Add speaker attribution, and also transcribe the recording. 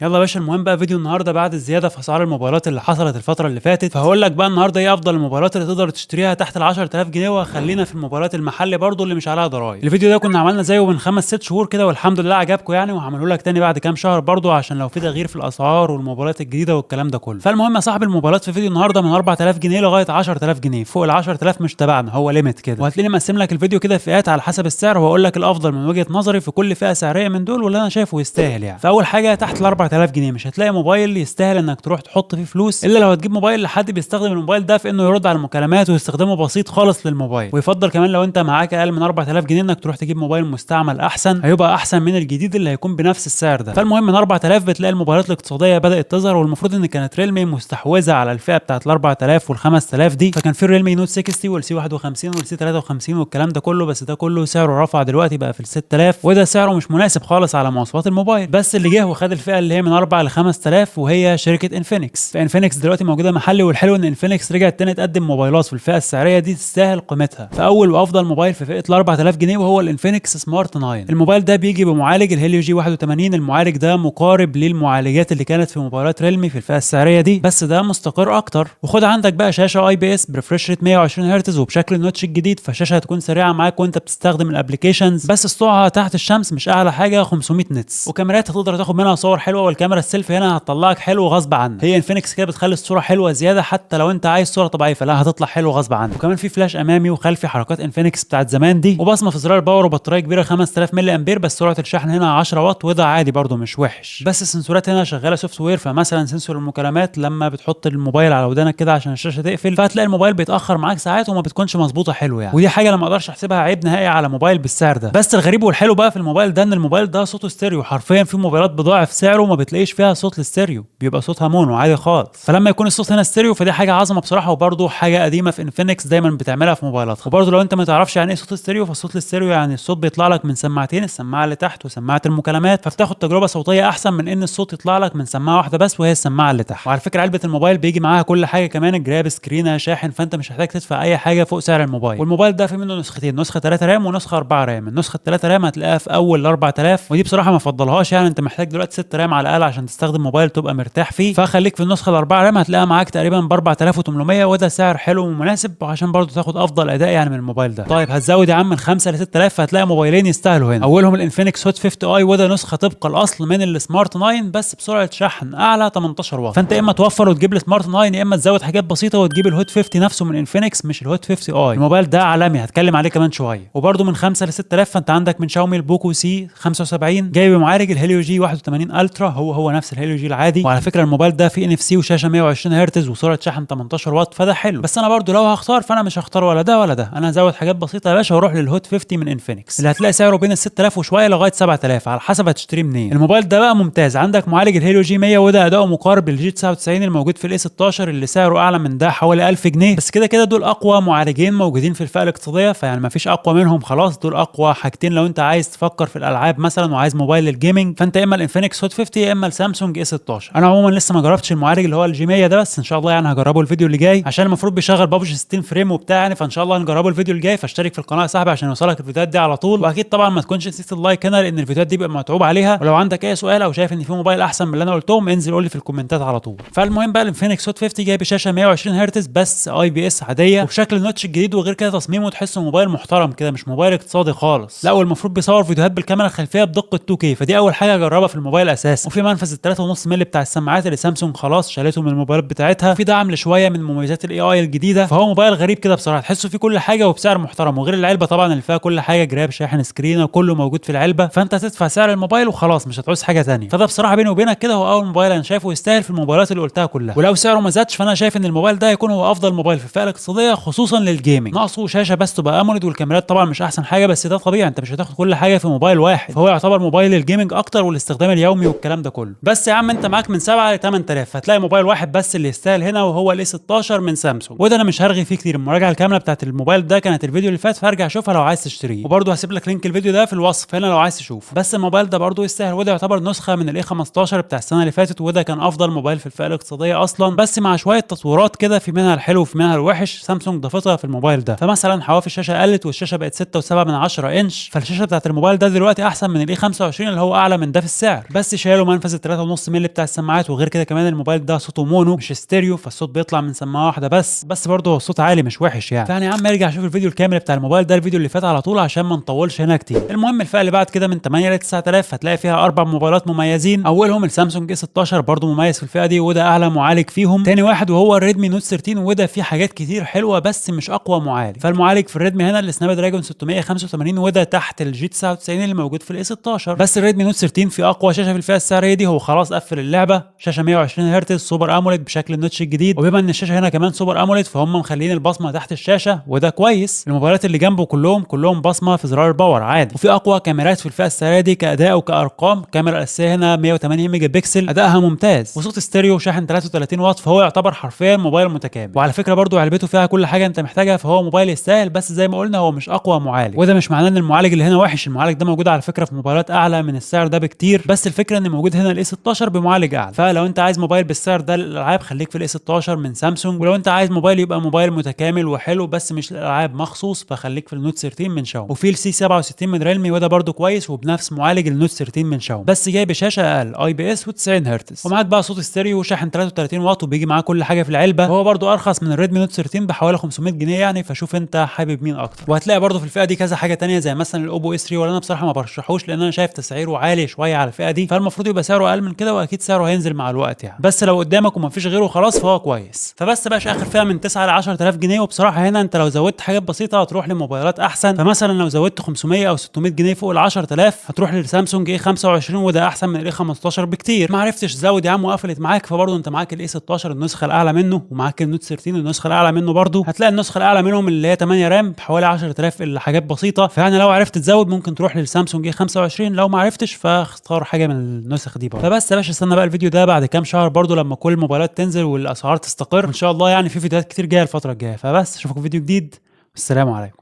Speaker 1: يلا يا باشا، المهم بقى فيديو النهارده بعد الزياده في اسعار الموبايلات اللي حصلت الفتره اللي فاتت، فهقول لك بقى النهارده ايه افضل الموبايلات اللي تقدر تشتريها تحت ال 10000 جنيه، وخلينا في الموبايلات المحلي برضو اللي مش عليها ضرايب. الفيديو ده كنا عملنا زيه من 5 6 شهور كده، والحمد لله عجبكم يعني، وهعمله لك تاني بعد كام شهر برضو عشان لو في تغيير في الاسعار والموبايلات الجديده والكلام ده كله. فالمهم يا صاحبي، الموبايلات في فيديو النهارده من 4000 جنيه لغايه 10000 جنيه، فوق ال 10000 مش تبعنا، هو ليميت كده. وهتلاقيني مقسم لك الفيديو كده فئات على حسب السعر، وهقول لك الافضل من وجهه نظري في كل فئه سعريه من دول، واللي انا شايفه يستاهل يعني. فاول حاجه، تحت ال 4000 جنيه مش هتلاقي موبايل يستاهل انك تروح تحط فيه فلوس، الا لو هتجيب موبايل لحد بيستخدم الموبايل ده في انه يرد على المكالمات واستخدامه بسيط خالص للموبايل. ويفضل كمان لو انت معاك اقل من 4000 جنيه انك تروح تجيب موبايل مستعمل احسن، هيبقى احسن من الجديد اللي هيكون بنفس السعر ده. فالمهم من 4000 بتلاقي الموبايلات الاقتصاديه بدات تظهر، والمفروض ان كانت ريلمي مستحوذه على الفئه بتاعت ال 4000 وال 5000 دي. فكان في الريلمي نوت 60 والسي 51 والسي 53 والكلام ده كله، بس ده كله سعره رفع دلوقتي بقى في ال 6000، وده سعره مش مناسب خالص على مواصفات الموبايل. بس اللي جه وخد الفئه اللي هي من 4 ل 5000 وهي شركه انفينكس. فانفينكس دلوقتي موجوده محلي، والحلو ان انفينكس رجعت تاني تقدم موبايلات في الفئه السعريه دي تستاهل قيمتها. فاول وافضل موبايل في فئه ال 4000 جنيه وهو الانفينكس سمارت 9. الموبايل ده بيجي بمعالج الهيليو جي 81. المعالج ده مقارب للمعالجات اللي كانت في موبايلات ريلمي في الفئه السعريه دي، بس ده مستقر اكتر. وخد عندك بقى شاشه اي بي اس بريفرش ريت 120 هرتز وبشكل النوتش الجديد، فالشاشه هتكون سريعه معاك وانت بتستخدم الابلكيشنز، بس سطوعها تحت الشمس مش اعلى حاجه 500 نتس. وكاميرات هتقدر تاخد منها صور حلوه، والكاميرا السيلفي هنا هتطلعك حلو غصب عنك. هي انفينكس كده بتخلي الصوره حلوه زياده، حتى لو انت عايز صوره طبيعيه فلا هتطلع حلوه غصب عنك. وكمان في فلاش امامي وخلفي، حركات انفينكس بتاعت زمان دي، وبصمه في زرار الباور، وبطاريه كبيره 5000 ملي امبير، بس سرعه الشحن هنا 10 واط، وده عادي برده مش وحش. بس السنسورات هنا شغاله سوفت وير، فمثلا سنسور المكالمات لما بتحط الموبايل على ودانك كده عشان الشاشه تقفل، فهتلاقي الموبايل بيتاخر معاك ساعات وما بتكونش مظبوطه حلو يعني، ودي حاجه انا ما اقدرش احسبها عيب نهائي على موبايل بالسعر ده. بس الغريب والحلو بقى في الموبايل ده ان الموبايل ده صوته ستيريو، حرفيا في موبايلات بضاعف سعره ما بتلاقيش فيها صوت الستيريو، بيبقى صوتها مونو عادي خالص. فلما يكون الصوت هنا ستيريو فدي حاجه عظمه بصراحه، وبرده حاجه قديمه في انفينكس دايما بتعملها في موبايلاتها. وبرده لو انت ما تعرفش يعني ايه صوت الستيريو، فالصوت الستيريو يعني الصوت بيطلع لك من سماعتين، السماعه اللي تحت وسماعه المكالمات، فبتاخد تجربه صوتيه احسن من ان الصوت يطلع لك من سماعه واحده بس وهي السماعه اللي تحت. وعلى فكره علبه الموبايل بيجي معاها كل حاجه، كمان الجراب سكرينه شاحن، فانت مش محتاج تدفع اي حاجه فوق سعر الموبايل. والموبايل ده في منه نسختين، نسخه 3 رام ونسخه 4 رام. النسخه 3 رام هتلاقيها في اول 4000، ودي بصراحه ما افضلهاش يعني، انت محتاج دلوقتي 6 رام على الاقل عشان تستخدم موبايل تبقى مرتاح فيه، فخليك في النسخه ال 4 رام، هتلاقيها معاك تقريبا ب 4800، وده سعر حلو ومناسب وعشان برضه تاخد افضل اداء يعني من الموبايل ده. طيب هتزود يا عم من 5 ل 6000، فهتلاقي موبايلين يستاهلوا هنا. اولهم الانفينكس هوت 50 اي، وده نسخه طبق الاصل من السمارت 9 بس بسرعه شحن اعلى 18 واط. فانت اما توفر وتجيب السمارت 9، يا اما تزود حاجات بسيطه وتجيب الهوت 50 نفسه من انفينكس مش الهوت 50 اي. الموبايل ده عالمي، هتكلم عليه كمان شويه. وبرده من 5 ل 6000 فانت عندك من شاومي البوكو سي 75 جاي بمعالج الهيليو جي 81 الترا، هو نفس الهيليو جي العادي. وعلى فكره الموبايل ده فيه ان اف سي وشاشه 120 هرتز وسرعه شحن 18 واط، فده حلو. بس انا برده لو هختار فانا مش هختار ولا ده ولا ده، انا هزود حاجات بسيطه يا باشا واروح للهوت 50 من انفينكس اللي هتلاقي سعره بين ال 6000 وشويه لغايه 7000 على حسب هتشتريه منين. الموبايل ده بقى ممتاز، عندك معالج الهيليو جي 100 وده اداؤه مقارب للجي 99 الموجود في الاي 16 اللي سعره اعلى من ده حوالي 1000 جنيه. بس كده كده دول اقوى معالجين موجودين في الفئه الاقتصاديه، فيعني ما فيش اقوى منهم خلاص، دول اقوى حاجتين لو انت عايز تفكر في الالعاب مثلا وعايز موبايل للجيمنج، فانت اما الانفينكس هوت 50 يا اما السامسونج اي 16. انا عموما لسه ما جربتش المعالج اللي هو الجي 100 ده، بس ان شاء الله يعني هجربه الفيديو اللي جاي عشان المفروض بيشغل بابجي 60 فريم وبتاع يعني، فان شاء الله هنجربه الفيديو اللي جاي. فاشترك في القناه يا صاحبي عشان يوصلك الفيديوهات دي على طول، واكيد طبعا ما تكونش نسيت اللايك هنا لان الفيديوهات دي بيبقى متعوب عليها. ولو عندك اي سؤال او شايف ان في موبايل احسن من اللي انا قلتهم انزل قول لي في الكومنتات على طول. فالمهم بقى الانفينكس هوت 50 جاي بشاشه 120 هرتز بس اي بي اس عاديه وبشكل النوتش الجديد، وغير كده تصميمه تحسه موبايل محترم كده مش موبايل اقتصادي خالص. لا والمفروض بيصور فيديوهات بالكاميرا الخلفيه بدقه 2K، فدي اول حاجه اجربها في الموبايل اساسا. وفي منفذ ال 3.5 مللي بتاع السماعات اللي سامسونج خلاص شالته من الموبايلات بتاعتها، وفي دعم لشويه من مميزات الاي اي الجديده، فهو موبايل غريب كده بصراحه، تحسه فيه كل حاجه وبسعر محترم. وغير العلبه طبعا اللي فيها كل حاجه، جراب شاحن سكرين وكله موجود في العلبه، فانت هتدفع سعر الموبايل وخلاص مش هتعوز حاجه ثانيه. فده بصراحه بيني وبينك كده هو اول موبايل انا شايفه يستاهل في الموبايلات اللي قلتها كلها، ولو سعره ما زادش فانا شايف ان الموبايل ده هيكون هو افضل موبايل في الفئه الاقتصاديه خصوصا للجيمنج. ناقصه شاشه بس تبقى اموليد، والكاميرات طبعا مش احسن حاجه، بس ده طبيعي انت مش هتاخد كل حاجه في موبايل واحد، فهو يعتبر موبايل للجيمنج اكتر والاستخدام اليومي والكلام ده كله. بس يا عم انت معاك من 7 ل 8000 هتلاقي موبايل واحد بس اللي يستاهل هنا، وهو الاي 16 من سامسونج، وده انا مش هرغي فيه كتير. المراجعه الكامله بتاعت الموبايل ده كانت الفيديو اللي فات، فارجع شوفها لو عايز تشتريه، وبرده هسيب لك لينك الفيديو ده في الوصف هنا لو عايز تشوف. بس الموبايل ده برده يستاهل، وده يعتبر نسخه من الاي 15 بتاع السنه اللي فاتت، وده كان افضل موبايل في الفئه الاقتصاديه اصلا، بس مع شويه تطويرات كده في منها الحلو وفي منها الوحش سامسونج ضافتها في الموبايل ده. فمثلا حواف الشاشه قلت والشاشه بقت 6.7 انش، فالشاشه بتاعت الموبايل ده دلوقتي احسن من الاي 25 اللي هو اعلى من ده في السعر، بس شالوا منفذ ال 3.5 مللي بتاع السماعات، وغير كده كمان الموبايل ده صوته مونو مش ستيريو، فالصوت بيطلع من سماعه واحده بس برضه هو الصوت عالي مش وحش يعني. فيعني يا عم ارجع شوف الفيديو الكامل بتاع الموبايل ده، الفيديو اللي فات على طول، عشان ما نطولش هنا كتير. المهم الفئه اللي بعد كده من 8 ل 9000 هتلاقي فيها 4 موبايلات مميزين. اولهم السامسونج A16 برضه مميز في الفئه دي وده اعلى معالج فيهم. تاني واحد وهو الريدمي نوت 13 وده فيه حاجات كتير حلوه بس مش اقوى معالج. فالمعالج في الريدمي هنا السناب دراجون 685 وده تحت الجي 99 اللي موجود في ال A16. بس الريدمي نوت 13 في اقوى شاشه في الفئه السعريه دي، هو خلاص قفل اللعبه، شاشه 120 هرتز سوبر اموليد بشكل النوتش الجديد، وبما ان الشاشه هنا كمان سوبر اموليد فهم مخلين البصمه تحت الشاشه وده كويس. الموبايلات اللي جنبه كلهم بصمه في زرار الباور عادي. وفي اقوى كاميرات في الفئه السعريه دي كاداء وكارقام. الكاميرا الاساسيه هنا 108 ميجا بكسل ادائها ممتاز، وصوت ستيريو وشاحن 33 واط، فهو يعتبر حرفيا موبايل متكامل. وعلى فكره برضو علبته فيها كل حاجه انت محتاجها، فهو موبايل يستاهل. بس زي ما قلنا هو مش اقوى معالج، وده مش معناه ان المعالج اللي هنا وحش. المعالج ده موجود على فكره في موبايلات اعلى من السعر ده بكتير، بس الفكره ان موجود هنا الاي 16 بمعالج اعلى. فلو انت عايز موبايل بالسعر ده للالعاب خليك في الاي 16 من سامسونج، ولو انت عايز موبايل يبقى موبايل متكامل وحلو بس مش للالعاب مخصوص فخليك في النوت 13 من شاومي. وفي السي 67 من ريلمي وده برده كويس وبنفس معالج النوت 13 من شاومي، بس جاي بشاشه اقل اي بي اس و90 هرتز، ومعاك بقى صوت ستيريو وشاحن 33 واط وبيجي معاه كل حاجه في العلبه. وهو برده ارخص من الريدمي نوت 13 بحوالي 500 جنيه يعني، فشوف انت حابب مين اكتر. وهتلاقي برده في الفئه دي كذا حاجه تانية زي مثلا الاوبو اس 3، ولا انا بصراحه ما برشحوش لان انا شايف تسعيره عالي شويه على الفئه دي، فالمفروض يبقى سعره اقل من كده، واكيد سعره هينزل مع الوقت يعني. بس لو قدامك ومفيش غيره خلاص فهو كويس. فبس بقاش اخر فئه من 9 ل 10000 جنيه. وبصراحه هنا انت لو زودت حاجات بسيطه هتروح لموبايلات احسن. فمثلا لو زودت 500 او 600 جنيه فوق ال 10000 هتروح للسامسونج A25 وده احسن من الاي 15 بكتير. ما عرفتش تزود يا عم وقفلت معاك فبرضه انت معاك الاي 16 النسخه الاعلى منه، ومعاك النوت 13 النسخه الاعلى منه برضه. هتلاقي النسخه الاعلى منهم اللي هي 8 رام بحوالي 10000 الا حاجات بسيطه. فيعني لو عرفت تزود ممكن تروح للسامسونج A25، لو ما عرفتش فاختار حاجه من النسخ دي برضه. فبس يا باشا استنى بقى الفيديو ده بعد كام شهر برضه لما كل الموبايلات تنزل والاسعار تستقر ان شاء الله. يعني في فيديوهات كتير جايه الفتره الجايه. فبس اشوفكم في فيديو جديد والسلام عليكم.